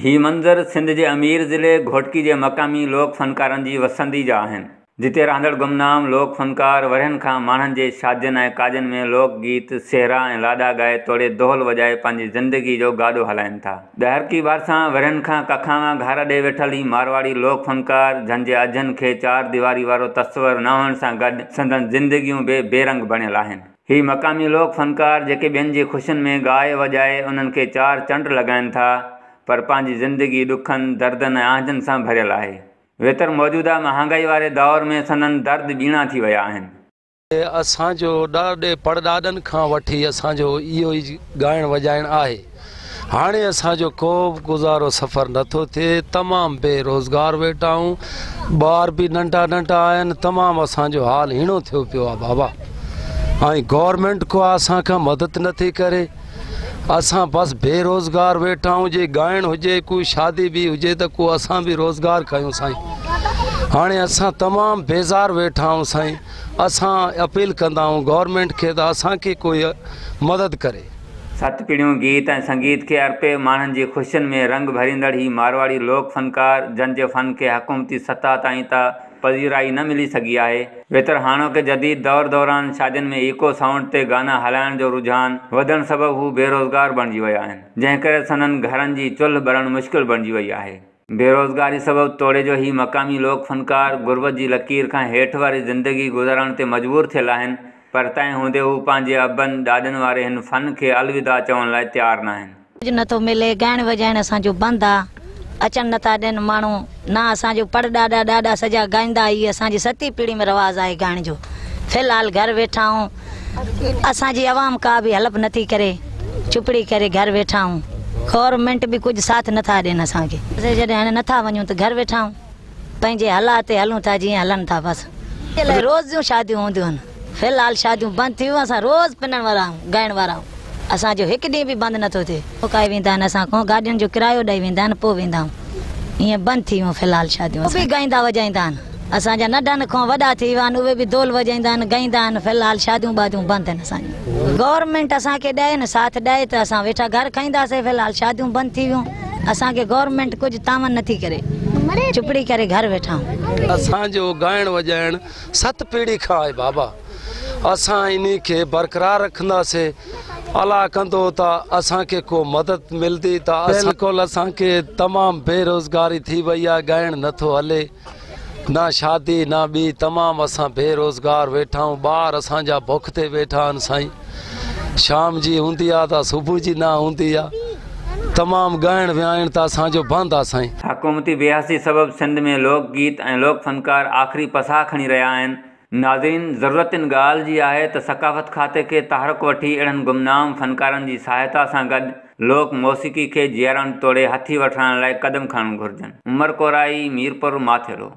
ही मंज़र सिंध के अमीर ज़िले घोटकी के मक़ामी लोक फ़नकारनि जी वसंदी जा आहिनि, जिते रहंदड़ गुमनाम लोक फ़नकार वरहनि खां माण्हुनि जे शादियुनि ऐं काजनि में लोक गीत, सेहरा ऐं लाॾा ॻाए तोड़े दोहल वॼाए पंहिंजी ज़िंदगी जो गाॾो हलाइनि था। दहरकी भरिसां वरहनि खां कखां घर ॾे वेठल ही मारवाड़ी लोक फ़नकार जंहिंजे अजनि खे चार दीवारी वारो तस्वर न हुअण सां गॾु संदनि ज़िंदगियूं बेरंग बणियल आहिनि। ही मक़ामी लोक फ़नकार जेके ॿियनि जी ख़ुशियुनि में ॻाए वॼाए उन्हनि खे चार चंड लॻाइनि था, पर पंहिंजी ज़िंदगी ॾुखनि, दर्दनि ऐं आंजनि सां भरियल आहे। वेतर मौजूदा महांगाई वारे दौर में संदन दर्द ॿीणा थी विया आहिनि। असांजो ॾाढे परॾाॾनि खां वठी असांजो इहो ई ॻाइण वॼाइण आहे। हाणे असांजो को बि गुज़ारो सफ़र नथो थिए, तमामु बेरोज़गार वेठा आहियूं, ॿार बि नंढा नंढा आहिनि, तमामु असांजो हाल हीणो थियो पियो आहे बाबा। ऐं गवर्नमेंट को असांखां मदद नथी करे, असां बस बेरोज़गार वेठा आहियूं। जे ॻाइण हुजे, कोई शादी भी हुजे त को असां भी रोज़गार कयूं साईं। हाणे असां तमामु बेज़ार वेठा आहियूं साईं। असां अपील कंदा आहियूं गवर्नमेंट खे त असांखे कोई मदद करे। सत पीढ़ियूं गीत ऐं संगीत खे अर्पे माण्हुनि जी ख़ुशियुनि में रंग भरींदड़ ही मारवाड़ी लोक फ़नकार जंहिंजे फ़न खे हुकूमती सतह ताईं त पज़ीराई न मिली सघी आहे। वेतर हाणोके जदीद दौर दौरान शादियुनि में इको साउंड ते गाना हलाइण जो रुझान वधण सबबु हू बेरोज़गार बणिजी विया आहिनि, जंहिं करे संदनि घरनि जी चुल्ह ॿरणु मुश्किल बणिजी वई आहे। बेरोज़गारी सबबु तोड़े जो ही मक़ामी लोक फ़नकार गुरबत जी लकीर खां हेठि वारी ज़िंदगी गुज़ारण ते मजबूर थियल आहिनि, पर तंहिं हूंदे हू पंहिंजे अबनि ॾाॾनि वारे हिन फ़न खे अलविदा चवण लाइ तयारु न आहिनि। कुझु नथो मिले, ॻाइण वॼाइण असांजो बंदि आहे, अचनि नथा ॾियनि माण्हू, न असांजो परॾाॾा ॾाॾा सॼा ॻाईंदा। ई असांजी सती पीढ़ी में रवाज़ु आहे ॻाइण जो। फ़िलहालु घर वेठा आहियूं, असांजी आवाम का बि हेल्प नथी करे, चुपड़ी करे घर वेठा आहियूं। गवर्नमेंट बि कुझु साथ नथा ॾियनि असांखे। जॾहिं हाणे नथा वञूं त घर वेठा आहियूं, पंहिंजे हालात ते हलूं था जीअं हलनि था बसि। रोज़ जूं शादियूं हूंदियूं आहिनि, फ़िलहालु शादियूं बंदि थी वियूं। असां रोज़ पिनण वारा आहियूं, ॻाइण वारा आहियूं। असांजो हिकु ॾींहुं बि बंदि नथो थिए। पोइ वेंदा आहिनि, असां को गाॾियुनि जो किरायो ॾेई वेंदा आहिनि, पोइ वेंदा आहियूं। ईअं बंदि थी वियूं फ़िलहालु शादियूं। बि ॻाईंदा वॼाईंदा आहिनि, असांजा नंढनि खां वॾा थी विया आहिनि, उहे बि ढोल वॼाईंदा आहिनि, ॻाईंदा आहिनि। फ़िलहालु शादियूं वादियूं बंदि आहिनि असांजी। गवर्नमेंट असांखे ॾे न साथ ॾे त असां वेठा घर खाईंदासीं। फ़िलहालु शादियूं बंदि थी वियूं, असांखे गवर्नमेंट कुझु तामन नथी करे, चुपड़ी करे घर वेठा आहियूं। असांजो ॻाइण वॼाइण सत पीढ़ी खां आहे बाबा। असां इन खे बरक़रार रखंदासीं, अलाह कंदो त असांखे को मदद मिलंदी त। बिल्कुलु असांखे तमामु बेरोज़गारी थी वई आहे, ॻाइण नथो हले, न शादी न ॿी, तमामु असां बेरोज़गार वेठा आहियूं। ॿार असांजा बुख ते वेठा आहिनि साईं। शाम जी हूंदी आहे त सुबुह जी न हूंदी आहे। तमामु ॻाइण वियाइण त असांजो बंदि आहे साईं। हुकूमती बेहसी सबबु सिंध में लोक गीत ऐं लोक फ़नकार आख़िरी पसाह खणी रहिया आहिनि। नाज़रीन, ज़रूरत इन ॻाल्हि जी आहे त सक़ाफ़त खाते खे तहरुक वठी अहिड़नि गुमनाम फ़नकारनि जी सहायता सां गॾु लोक मौसीक़ी खे जीअरण तोड़े हथी वठण लाइ क़दम खणणु घुरिजनि। उमर कोराई, मीरपुर माथेरो।